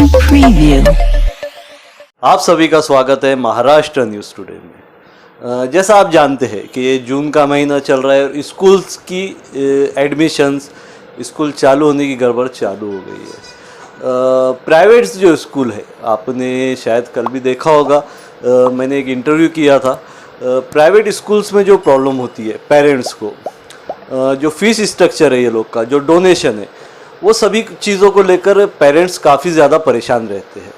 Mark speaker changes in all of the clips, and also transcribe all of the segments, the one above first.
Speaker 1: Preview.
Speaker 2: आप सभी का स्वागत है महाराष्ट्र न्यूज़ टुडे में। जैसा आप जानते हैं कि ये जून का महीना चल रहा है और स्कूल्स की एडमिशन्स, स्कूल चालू होने की गड़बड़ चालू हो गई है। प्राइवेट्स जो स्कूल है, आपने शायद कल भी देखा होगा, मैंने एक इंटरव्यू किया था। प्राइवेट स्कूल्स में जो प्रॉब्लम होती है पेरेंट्स को, जो फीस स्ट्रक्चर है ये लोग का, जो डोनेशन है, वो सभी चीज़ों को लेकर पेरेंट्स काफ़ी ज़्यादा परेशान रहते हैं।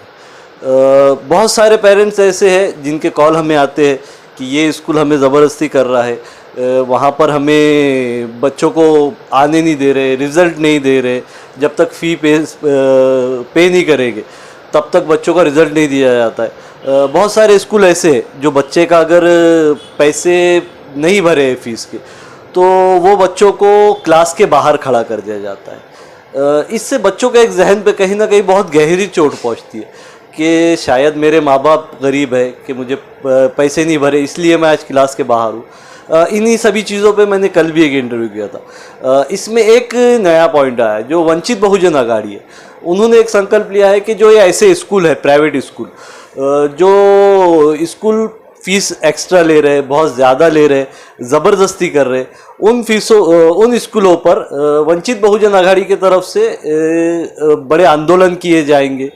Speaker 2: बहुत सारे पेरेंट्स ऐसे हैं जिनके कॉल हमें आते हैं कि ये स्कूल हमें ज़बरदस्ती कर रहा है, वहाँ पर हमें बच्चों को आने नहीं दे रहे, रिज़ल्ट नहीं दे रहे, जब तक फ़ी पे नहीं करेंगे तब तक बच्चों का रिज़ल्ट नहीं दिया जाता है। बहुत सारे स्कूल ऐसे हैं जो बच्चे का अगर पैसे नहीं भरे फ़ीस के तो वो बच्चों को क्लास के बाहर खड़ा कर दिया जाता है। इससे बच्चों के एक जहन पे कहीं ना कहीं बहुत गहरी चोट पहुंचती है कि शायद मेरे माँ बाप गरीब है कि मुझे पैसे नहीं भरे इसलिए मैं आज क्लास के बाहर हूँ। इन्हीं सभी चीज़ों पे मैंने कल भी एक इंटरव्यू किया था। इसमें एक नया पॉइंट आया जो वंचित बहुजन आघाड़ी है। उन्होंने एक संकल्प लिया है कि जो ये ऐसे स्कूल है, प्राइवेट स्कूल, जो स्कूल फीस एक्स्ट्रा ले रहे, बहुत ज़्यादा ले रहे, ज़बरदस्ती कर रहे, उन स्कूलों पर वंचित बहुजन आघाड़ी की तरफ से बड़े आंदोलन किए जाएंगे।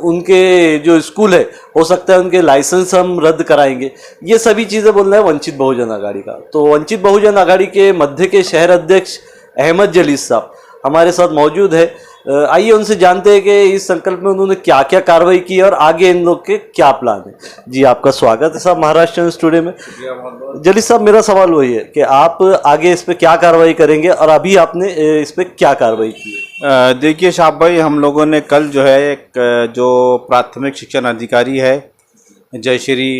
Speaker 2: उनके जो स्कूल है, हो सकता है उनके लाइसेंस हम रद्द कराएंगे। ये सभी चीज़ें बोल रहे हैं वंचित बहुजन आघाड़ी का। तो वंचित बहुजन आघाड़ी के मध्य के शहर अध्यक्ष अहमद जलील साहब हमारे साथ मौजूद है। आइए उनसे जानते हैं कि इस संकल्प में उन्होंने क्या क्या कार्रवाई की और आगे इन लोग के क्या प्लान है। जी, आपका स्वागत है साहब महाराष्ट्र न्यूज़ टुडे में। जलील साहब, मेरा सवाल वही है कि आप आगे इस पे क्या कार्रवाई करेंगे और अभी आपने इस पे क्या कार्रवाई की?
Speaker 3: देखिए शाह भाई, हम लोगों ने कल जो है एक जो प्राथमिक शिक्षण अधिकारी है जयश्री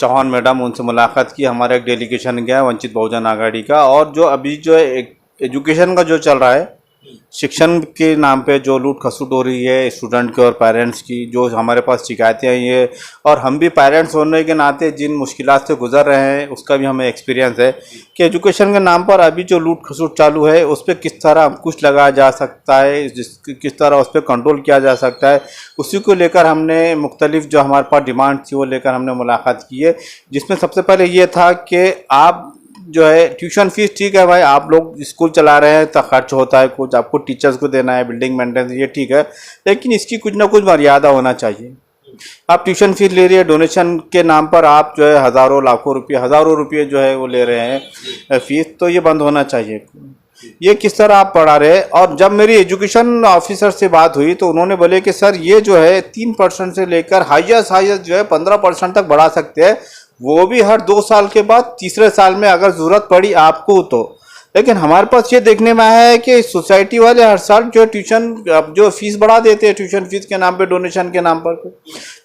Speaker 3: चौहान मैडम, उनसे मुलाकात की। हमारा एक डेलीगेशन गया वंचित बहुजन आघाड़ी का। और जो अभी जो एजुकेशन का जो चल रहा है, शिक्षण के नाम पे जो लूट खसूट हो रही है स्टूडेंट के और पेरेंट्स की, जो हमारे पास शिकायतें आई है, और हम भी पेरेंट्स होने के नाते जिन मुश्किलात से गुजर रहे हैं उसका भी हमें एक्सपीरियंस है कि एजुकेशन के नाम पर अभी जो लूट खसूट चालू है उस पर किस तरह अंकुश लगाया जा सकता है, किस तरह उस पर कंट्रोल किया जा सकता है, उसी को लेकर हमने मुख्तलिफ जो हमारे पास डिमांड थी वो लेकर हमने मुलाकात की है। जिसमें सबसे पहले ये था कि आप जो है ट्यूशन फीस, ठीक है भाई, आप लोग स्कूल चला रहे हैं तो खर्च होता है, कुछ आपको टीचर्स को देना है, बिल्डिंग मेंटेनेंस, ये ठीक है, लेकिन इसकी कुछ ना कुछ मर्यादा होना चाहिए। आप ट्यूशन फीस ले रही है, डोनेशन के नाम पर आप जो है हज़ारों रुपये जो है वो ले रहे हैं फीस, तो ये बंद होना चाहिए। ये किस तरह आप पढ़ा रहे? और जब मेरी एजुकेशन ऑफिसर से बात हुई तो उन्होंने बोले कि सर ये जो है 3% से लेकर हाईएस्ट जो है 15% तक बढ़ा सकते हैं, वो भी हर 2 साल के बाद, तीसरे साल में अगर ज़रूरत पड़ी आपको तो। लेकिन हमारे पास ये देखने में आया है कि सोसाइटी वाले हर साल जो ट्यूशन जो फीस बढ़ा देते हैं, ट्यूशन फीस के नाम पे, डोनेशन के नाम पर।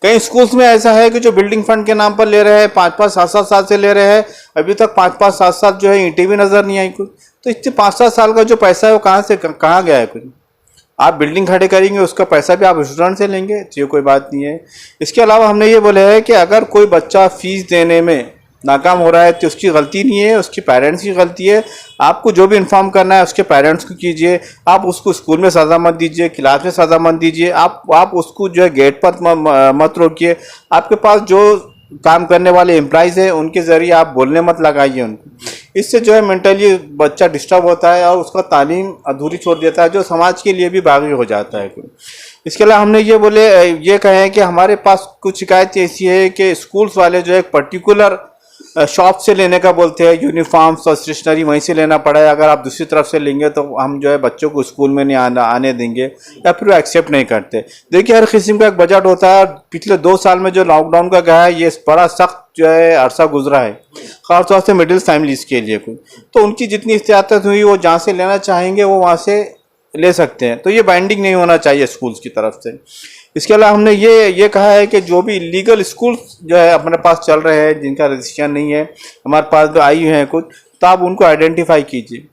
Speaker 3: कई स्कूल्स में ऐसा है कि जो बिल्डिंग फंड के नाम पर ले रहे हैं, 5-5, 7-7 साल से ले रहे हैं, अभी तक 5-5, 7-7 जो है ईंटें भी नज़र नहीं आई कुछ। तो इससे 5-7 साल का जो पैसा है वो कहाँ गया है कुछ? आप बिल्डिंग खड़े करेंगे, उसका पैसा भी आप स्टूडेंट से लेंगे, तो ये कोई बात नहीं है। इसके अलावा हमने ये बोला है कि अगर कोई बच्चा फीस देने में नाकाम हो रहा है तो उसकी गलती नहीं है, उसकी पेरेंट्स की गलती है। आपको जो भी इन्फॉर्म करना है उसके पेरेंट्स को कीजिए। आप उसको स्कूल में सज़ा मत दीजिए, क्लास में सज़ा मत दीजिए। आप उसको जो है गेट पर मत रोकिए। आपके पास जो काम करने वाले एम्प्लॉइज़ हैं उनके ज़रिए आप बोलने मत लगाइए उनको। इससे जो है मेंटली बच्चा डिस्टर्ब होता है और उसका तालीम अधूरी छोड़ देता है, जो समाज के लिए भी बागी हो जाता है। इसके अलावा हमने ये कहे हैं कि हमारे पास कुछ शिकायत ऐसी है कि स्कूल्स वाले जो है एक पर्टिकुलर शॉप से लेने का बोलते हैं, यूनिफॉर्म्स और स्टेशनरी वहीं से लेना पड़ा है। अगर आप दूसरी तरफ से लेंगे तो हम जो है बच्चों को स्कूल में नहीं आने देंगे, या फिर वो एक्सेप्ट नहीं करते। देखिए, हर किस्म का एक बजट होता है। पिछले 2 साल में जो लॉकडाउन का गया है, ये बड़ा सख्त जो है अरसा गुजरा है, खासतौर से मिडिल फैमिलीज़ के लिए। तो उनकी जितनी इस्तियात हुई वो जहाँ से लेना चाहेंगे वो वहाँ से ले सकते हैं। तो ये बाइंडिंग नहीं होना चाहिए स्कूल्स की तरफ से। इसके अलावा हमने ये कहा है कि जो भी इलीगल स्कूल्स जो है अपने पास चल रहे हैं, जिनका रजिस्ट्रेशन नहीं है, हमारे पास जो आई हैं कुछ, तो आप उनको आइडेंटिफाई कीजिए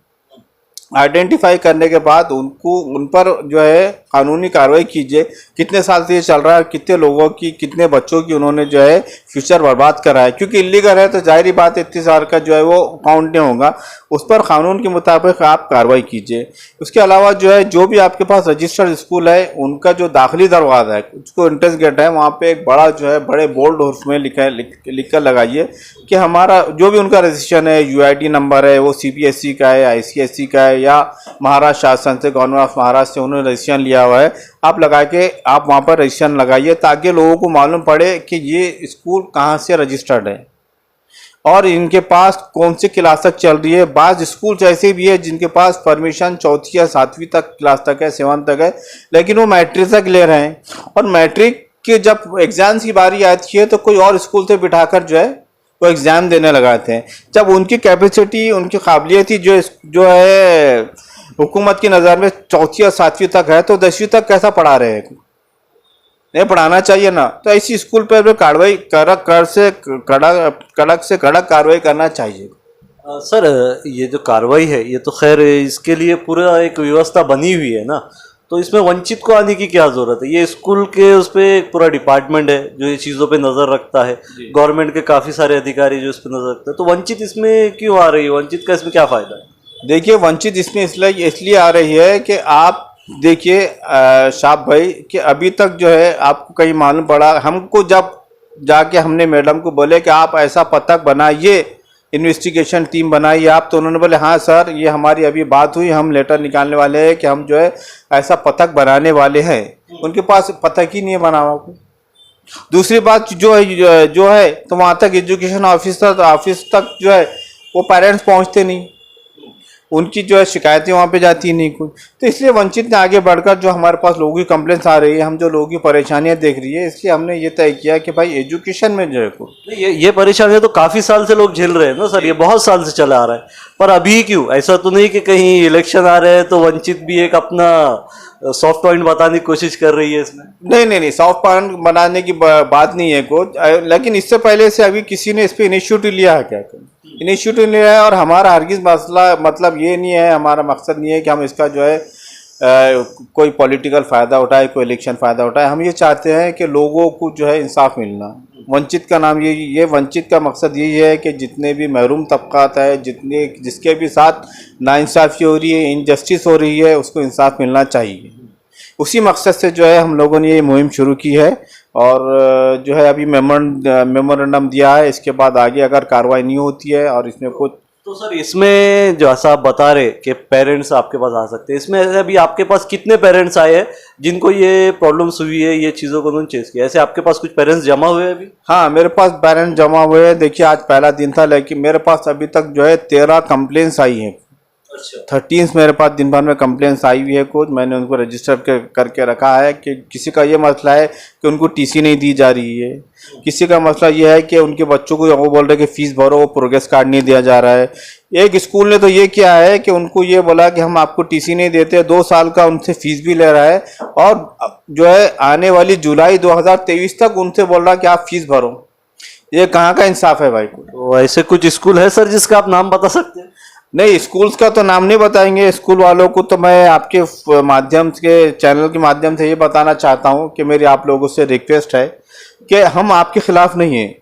Speaker 3: आइडेंटिफाई करने के बाद उन पर जो है कानूनी कार्रवाई कीजिए। कितने साल से ये चल रहा है, कितने लोगों की, कितने बच्चों की उन्होंने जो है फ्यूचर बर्बाद करा है। क्योंकि इलीगल है तो जाहिर बात इतने साल का जो है वो काउंट नहीं होगा, उस पर कानून के मुताबिक आप कार्रवाई कीजिए। उसके अलावा जो है जो भी आपके पास रजिस्टर्ड स्कूल है उनका जो दाखिली दरवाज़ा है, उसको एंट्रेंस गेट है, वहाँ पे एक बड़ा जो है बड़े बोल्ड हर्फ में लिख कर लगाइए कि हमारा जो भी उनका रजिस्ट्रेशन है, यूआईडी नंबर है, वो सीबीएसई का है, आईसीएसई का है या महाराष्ट्र शासन से, गवर्नमेंट ऑफ महाराष्ट्र से उन्होंने रजिस्ट्रेशन लिया हुआ है, आप लगा के आप वहाँ पर रजिस्ट्रेशन लगाइए ताकि लोगों को मालूम पड़े कि ये स्कूल कहाँ से रजिस्टर्ड है और इनके पास कौन सी क्लास तक चल रही है। बाज़ स्कूल ऐसे भी है जिनके पास परमिशन 4वीं या 7वीं तक क्लास तक है, 7 तक है, लेकिन वो मैट्रिक तक ले रहे हैं और मैट्रिक के जब एग्जाम्स की बारी आती है तो कोई और स्कूल से बिठाकर जो है वो एग्ज़ाम देने लगाते हैं। जब उनकी कैपेसिटी, उनकी काबिलियत ही जो है हुकूमत की नज़र में 4वीं या 7वीं तक है तो 10वीं तक कैसा पढ़ा रहे हैं? नहीं पढ़ाना चाहिए ना। तो ऐसी स्कूल पर भी कार्रवाई कड़क से कड़क कार्रवाई करना चाहिए।
Speaker 2: सर ये जो कार्रवाई है ये तो खैर इसके लिए पूरा एक व्यवस्था बनी हुई है ना, तो इसमें वंचित को आने की क्या जरूरत है? ये स्कूल के उस पर एक पूरा डिपार्टमेंट है जो ये चीज़ों पे नज़र रखता है, गवर्नमेंट के काफ़ी सारे अधिकारी जो इस पर नज़र रखते हैं, तो वंचित इसमें क्यों आ रही है? वंचित का इसमें क्या फ़ायदा है?
Speaker 3: देखिए, वंचित इसमें इसलिए आ रही है कि आप देखिए शाह भाई कि अभी तक जो है आपको कहीं मालूम पड़ा, हमको जब जाके हमने मैडम को बोले कि आप ऐसा पथक बनाइए, इन्वेस्टिगेशन टीम बनाइए आप, तो उन्होंने बोले हाँ सर ये हमारी अभी बात हुई, हम लेटर निकालने वाले हैं कि हम जो है ऐसा पथक बनाने वाले हैं। उनके पास पथक ही नहीं है बना हुआ। दूसरी बात जो है तो वहाँ तक एजुकेशन ऑफिस तक जो है वो पेरेंट्स पहुँचते नहीं, उनकी जो है शिकायतें वहाँ पे जाती नहीं कुछ। तो इसलिए वंचित ने आगे बढ़कर जो हमारे पास लोगों की कंप्लेंट्स आ रही है, हम जो लोगों की परेशानियाँ देख रही है, इसलिए हमने ये तय किया कि भाई एजुकेशन में जो है को
Speaker 2: ये परेशानियां तो काफ़ी साल से लोग झेल रहे हैं ना सर, ये बहुत साल से चला आ रहा है, पर अभी क्यों? ऐसा तो नहीं कि कहीं इलेक्शन आ रहे हैं तो वंचित भी एक अपना सॉफ्ट पॉइंट बताने की कोशिश कर रही है इसमें?
Speaker 3: नहीं, सॉफ्ट पॉइंट बनाने की बात नहीं है कुछ, लेकिन इससे पहले से अभी किसी ने इस पर इनिशिएटिव लिया है क्या? इनिशिएटिव लिया है। और हमारा हरगिज़ मसला मतलब ये नहीं है, हमारा मकसद नहीं है कि हम इसका जो है कोई पॉलिटिकल फ़ायदा उठाए, कोई इलेक्शन फ़ायदा उठाए। हम ये चाहते हैं कि लोगों को जो है इंसाफ मिलना। वंचित का नाम ये वंचित का मकसद यही है कि जितने भी महरूम तबकात है, जिसके भी साथ नाइंसाफ़ी हो रही है, इनजस्टिस हो रही है, उसको इंसाफ मिलना चाहिए। उसी मकसद से जो है हम लोगों ने ये मुहिम शुरू की है और जो है अभी मेमोरेंडम दिया है। इसके बाद आगे अगर कार्रवाई नहीं होती है और इसमें कुछ,
Speaker 2: तो सर इसमें जो ऐसा आप बता रहे कि पेरेंट्स आपके पास आ सकते हैं, इसमें अभी आपके पास कितने पेरेंट्स आए हैं जिनको ये प्रॉब्लम्स हुई है, ये चीज़ों को उन्होंने चेस किया? ऐसे आपके पास कुछ पेरेंट्स जमा हुए हैं अभी?
Speaker 3: हाँ, मेरे पास पेरेंट्स जमा हुए हैं। देखिए आज पहला दिन था, लेकिन मेरे पास अभी तक जो है 13 कंप्लेंट्स आई हैं। 13 मेरे पास दिन भर में कंप्लेंट्स आई हुई है कुछ। मैंने उनको रजिस्टर करके रखा है कि किसी का ये मसला है कि उनको टीसी नहीं दी जा रही है, किसी का मसला ये है कि उनके बच्चों को वो बोल रहे कि फ़ीस भरो, वो प्रोग्रेस कार्ड नहीं दिया जा रहा है। एक स्कूल ने तो ये किया है कि उनको ये बोला कि हम आपको टीसी नहीं देते, 2 साल का उनसे फ़ीस भी ले रहा है और जो है आने वाली जुलाई 2023 तक उनसे बोल रहा कि आप फ़ीस भरो। ये कहाँ का इंसाफ है भाई?
Speaker 2: तो ऐसे कुछ स्कूल है सर जिसका आप नाम बता सकते हैं?
Speaker 3: नहीं, स्कूल्स का तो नाम नहीं बताएंगे। स्कूल वालों को तो मैं आपके माध्यम के चैनल के माध्यम से ये बताना चाहता हूँ कि मेरी आप लोगों से रिक्वेस्ट है कि हम आपके ख़िलाफ़ नहीं हैं,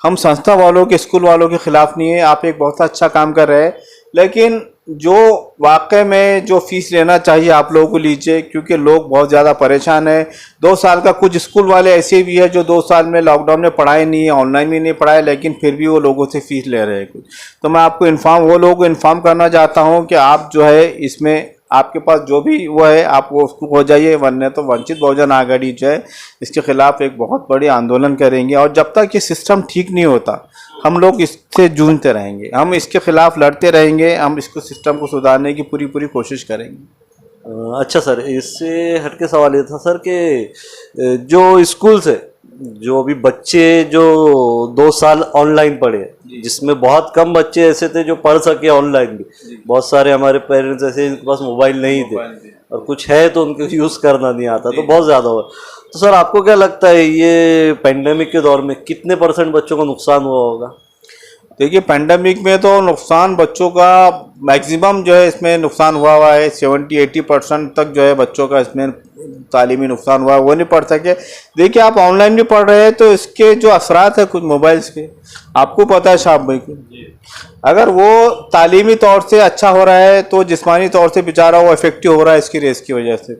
Speaker 3: हम संस्था वालों के, स्कूल वालों के ख़िलाफ़ नहीं है। आप एक बहुत अच्छा काम कर रहे हैं, लेकिन जो वाकई में जो फ़ीस लेना चाहिए आप लोगों को लीजिए, क्योंकि लोग बहुत ज़्यादा परेशान हैं। 2 साल का, कुछ स्कूल वाले ऐसे भी है जो 2 साल में लॉकडाउन में पढ़ाए नहीं है, ऑनलाइन भी नहीं पढ़ाए, लेकिन फिर भी वो लोगों से फ़ीस ले रहे हैं कुछ। तो मैं आपको वो लोगों को इन्फॉर्म करना चाहता हूँ कि आप जो है इसमें आपके पास जो भी वो है आप वो उसको हो जाइए, वरना तो वंचित बहुजन आघाड़ी जो है इसके खिलाफ एक बहुत बड़ी आंदोलन करेंगे। और जब तक ये सिस्टम ठीक नहीं होता हम लोग इससे जूझते रहेंगे, हम इसके खिलाफ लड़ते रहेंगे, हम इसको सिस्टम को सुधारने की पूरी कोशिश करेंगे।
Speaker 2: अच्छा सर, इससे हटके सवाल ये था सर कि जो स्कूल्स है, जो अभी बच्चे जो 2 साल ऑनलाइन पढ़े, जिसमें बहुत कम बच्चे ऐसे थे जो पढ़ सके ऑनलाइन भी, बहुत सारे हमारे पेरेंट्स ऐसे जिनके पास मोबाइल नहीं थे और कुछ है तो उनको यूज़ करना नहीं आता, तो बहुत ज़्यादा हुआ। तो सर आपको क्या लगता है ये पेंडेमिक के दौर में कितने % बच्चों को नुकसान हुआ होगा?
Speaker 3: देखिए पेंडेमिक में तो नुकसान बच्चों का मैक्सिमम जो है इसमें नुकसान हुआ है, 70-80% तक जो है बच्चों का इसमें तालीमी नुकसान हुआ है, वो नहीं पढ़ सके। देखिए आप ऑनलाइन भी पढ़ रहे हैं तो इसके जो असरात है कुछ मोबाइल्स के आपको पता है शाह भाई को, अगर वो तालीमी तौर से अच्छा हो रहा है तो जिस्मानी तौर से बेचारा वो इफेक्टिव हो रहा है इसकी रेस की वजह से,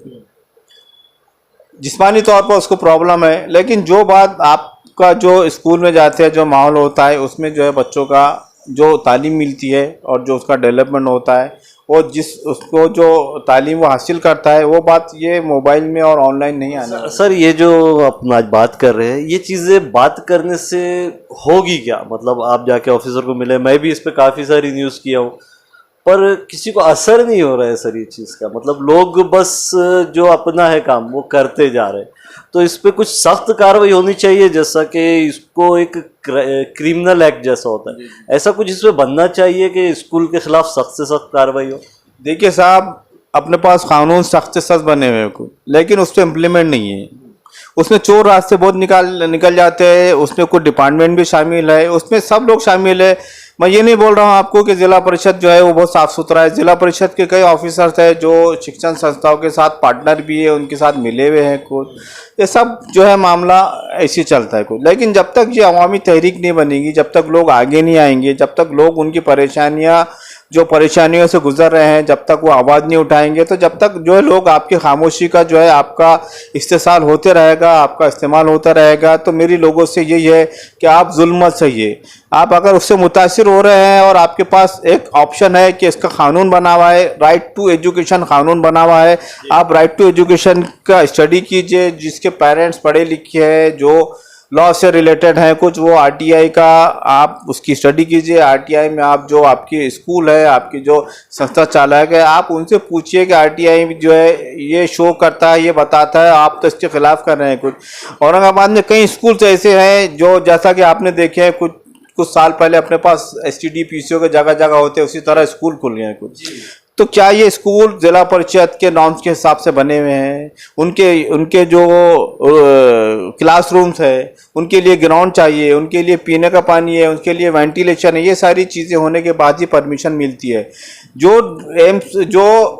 Speaker 3: जिस्मानी तौर पर उसको प्रॉब्लम है। लेकिन जो बात आपका जो स्कूल में जाते हैं जो माहौल होता है उसमें जो है बच्चों का जो तालीम मिलती है और जो उसका डेवलपमेंट होता है वो जिस उसको जो तालीम वो हासिल करता है वो बात ये मोबाइल में और ऑनलाइन नहीं आना।
Speaker 2: सर ये जो अपन आज बात कर रहे हैं ये चीज़ें बात करने से होगी क्या? मतलब आप जाके ऑफिसर को मिले, मैं भी इस पे काफ़ी सारी न्यूज़ किया हूँ पर किसी को असर नहीं हो रहा है सर ये चीज़ का। मतलब लोग बस जो अपना है काम वो करते जा रहे हैं। तो इस पे कुछ सख्त कार्रवाई होनी चाहिए, जैसा कि इसको एक क्रिमिनल एक्ट जैसा होता है, ऐसा कुछ इसमें बनना चाहिए कि स्कूल के खिलाफ सख्त से सख्त कार्रवाई हो।
Speaker 3: देखिए साहब अपने पास कानून सख्त से सख्त बने हुए हैं लेकिन उस पर इम्प्लीमेंट नहीं है, उसमें चोर रास्ते बहुत निकल जाते हैं, उसमें कुछ डिपार्टमेंट भी शामिल है, उसमें सब लोग शामिल है। मैं ये नहीं बोल रहा हूँ आपको कि जिला परिषद जो है वो बहुत साफ़ सुथरा है, जिला परिषद के कई ऑफिसर्स हैं जो शिक्षण संस्थाओं के साथ पार्टनर भी है, उनके साथ मिले हुए हैं कुछ, ये सब जो है मामला ऐसे चलता है कुछ। लेकिन जब तक ये अवामी तहरीक नहीं बनेगी, जब तक लोग आगे नहीं आएंगे, जब तक लोग उनकी परेशानियों से गुजर रहे हैं जब तक वो आवाज़ नहीं उठाएंगे, तो जब तक जो है लोग आपकी खामोशी का जो है आपका इस्तेसाल होते रहेगा, आपका इस्तेमाल होता रहेगा। तो मेरी लोगों से यही है कि आप जुल्म मत सहिए। आप अगर उससे मुतासिर हो रहे हैं और आपके पास एक ऑप्शन है कि इसका कानून बना हुआ है, राइट टू एजुकेशन कानून बना हुआ है, आप राइट टू एजुकेशन का स्टडी कीजिए। जिसके पेरेंट्स पढ़े लिखे हैं, जो लॉ से रिलेटेड हैं कुछ, वो आरटीआई का आप उसकी स्टडी कीजिए। आरटीआई में आप जो आपकी स्कूल है, आपकी जो संस्था चालक है, आप उनसे पूछिए कि आरटीआई जो है ये शो करता है, ये बताता है, आप तो इसके खिलाफ कर रहे हैं कुछ। औरंगाबाद में कई स्कूल्स ऐसे हैं जो जैसा कि आपने देखे हैं कुछ साल पहले अपने पास एसटीडी पीसीओ के जगह जगह होते हैं, उसी तरह स्कूल खुल गए हैं कुछ। तो क्या ये स्कूल जिला परिषद के नॉर्म्स के हिसाब से बने हुए हैं? उनके जो क्लासरूम्स है, उनके लिए ग्राउंड चाहिए, उनके लिए पीने का पानी है, उनके लिए वेंटिलेशन है, ये सारी चीज़ें होने के बाद ही परमिशन मिलती है। जो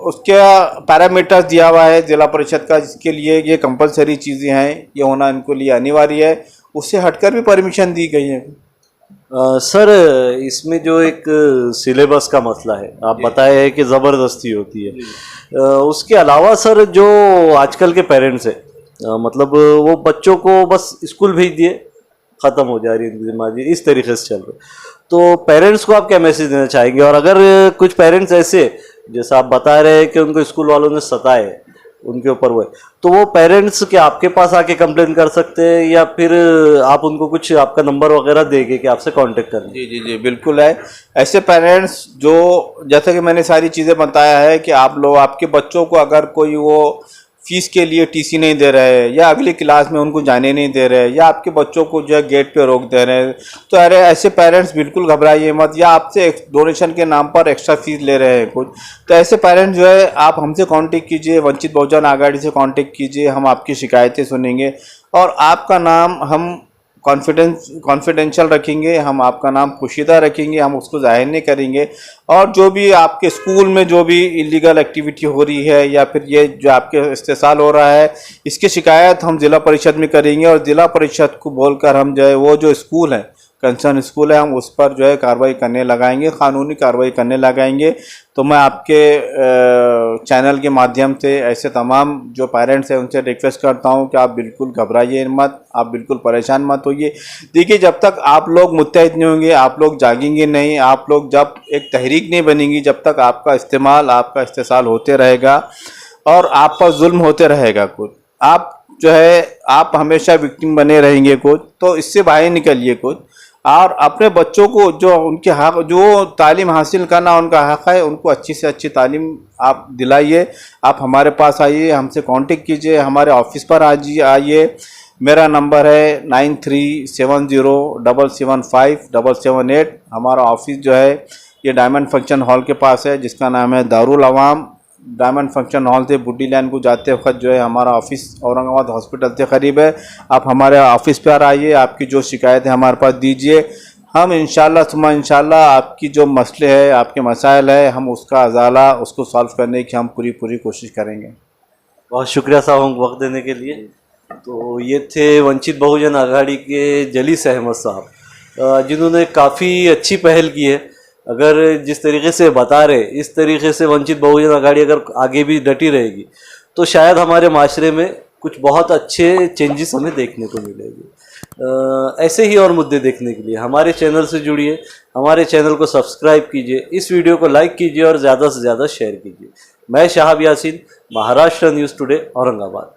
Speaker 3: उसका पैरामीटर्स दिया हुआ है जिला परिषद का, जिसके लिए ये कंपलसरी चीज़ें हैं, ये होना इनको लिए अनिवार्य है, उससे हटकर भी परमिशन दी गई है।
Speaker 2: सर इसमें जो एक सिलेबस का मसला है, आप बताए हैं कि ज़बरदस्ती होती है, उसके अलावा सर जो आजकल के पेरेंट्स हैं मतलब वो बच्चों को बस स्कूल भेज दिए, ख़त्म हो जा रही है जिम्मेदारी, इस तरीके से चल रहे। तो पेरेंट्स को आप क्या मैसेज देना चाहेंगे? और अगर कुछ पेरेंट्स ऐसे जैसा आप बता रहे हैं कि उनको स्कूल वालों ने सताए, उनके ऊपर वो है, तो वो पेरेंट्स क्या आपके पास आके कंप्लेन कर सकते हैं या फिर आप उनको कुछ आपका नंबर वगैरह देंगे कि आपसे कांटेक्ट करें?
Speaker 3: जी जी जी बिल्कुल है। ऐसे पेरेंट्स जो जैसा कि मैंने सारी चीज़ें बताया है कि आप लोग आपके बच्चों को अगर कोई वो फीस के लिए टीसी नहीं दे रहे हैं या अगली क्लास में उनको जाने नहीं दे रहे या आपके बच्चों को जो है गेट पे रोक दे रहे हैं, तो अरे ऐसे पेरेंट्स बिल्कुल घबराइए मत। या आपसे डोनेशन के नाम पर एक्स्ट्रा फीस ले रहे हैं कुछ, तो ऐसे पेरेंट्स जो है आप हमसे कांटेक्ट कीजिए, वंचित बहुजन आघाड़ी से कांटेक्ट कीजिए, हम आपकी शिकायतें सुनेंगे और आपका नाम हम कॉन्फिडेंशियल रखेंगे, हम आपका नाम पोशीदा रखेंगे, हम उसको जाहिर नहीं करेंगे। और जो भी आपके स्कूल में जो भी इलीगल एक्टिविटी हो रही है या फिर ये जो आपके इस्तेसाल हो रहा है, इसकी शिकायत हम ज़िला परिषद में करेंगे और ज़िला परिषद को बोलकर हम जो है वो जो स्कूल है, कंसर्न स्कूल है, हम उस पर जो है कार्रवाई करने लगाएंगे, कानूनी कार्रवाई करने लगाएंगे। तो मैं आपके चैनल के माध्यम से ऐसे तमाम जो पेरेंट्स हैं उनसे रिक्वेस्ट करता हूं कि आप बिल्कुल घबराइए मत, आप बिल्कुल परेशान मत होइए। देखिए जब तक आप लोग मुत्तहिद नहीं होंगे, आप लोग जागेंगे नहीं, आप लोग जब एक तहरीक नहीं बनेंगी, जब तक आपका इस्तेमाल, आपका इस्तेसाल होते रहेगा और आप पर जुल्म होते रहेगा कुछ, आप जो है आप हमेशा विक्टिम बने रहेंगे कुछ, तो इससे बाहर निकलिए कुछ। और अपने बच्चों को जो उनके हक, जो तालीम हासिल करना उनका हक है, उनको अच्छी से अच्छी तालीम आप दिलाइए। आप हमारे पास आइए, हमसे कांटेक्ट कीजिए, हमारे ऑफिस पर आइए। मेरा नंबर है 9370775778। हमारा ऑफिस जो है ये डायमंड फंक्शन हॉल के पास है, जिसका नाम है दारुल अवाम। डायमंड फंक्शन हॉल से बुड्डी लाइन को जाते वक्त जो है हमारा ऑफिस औरंगाबाद हॉस्पिटल से करीब है। आप हमारे ऑफिस पर आइए, आपकी जो शिकायत है हमारे पास दीजिए, हम इंशाल्लाह आपकी जो मसले है, आपके मसाइल है, हम उसका अजाला उसको सॉल्व करने की हम पूरी कोशिश करेंगे।
Speaker 2: बहुत शुक्रिया साहब हम वक्त देने के लिए। तो ये थे वंचित बहुजन आघाड़ी के जलीस अहमद साहब, जिन्होंने काफ़ी अच्छी पहल की है। अगर जिस तरीके से बता रहे इस तरीके से वंचित बहुजन आघाड़ी अगर आगे भी डटी रहेगी तो शायद हमारे माशरे में कुछ बहुत अच्छे चेंजेस हमें देखने को मिलेगी। ऐसे ही और मुद्दे देखने के लिए हमारे चैनल से जुड़िए, हमारे चैनल को सब्सक्राइब कीजिए, इस वीडियो को लाइक कीजिए और ज़्यादा से ज़्यादा शेयर कीजिए। मैं शहाब यासीन, महाराष्ट्र न्यूज़ टुडे, औरंगाबाद।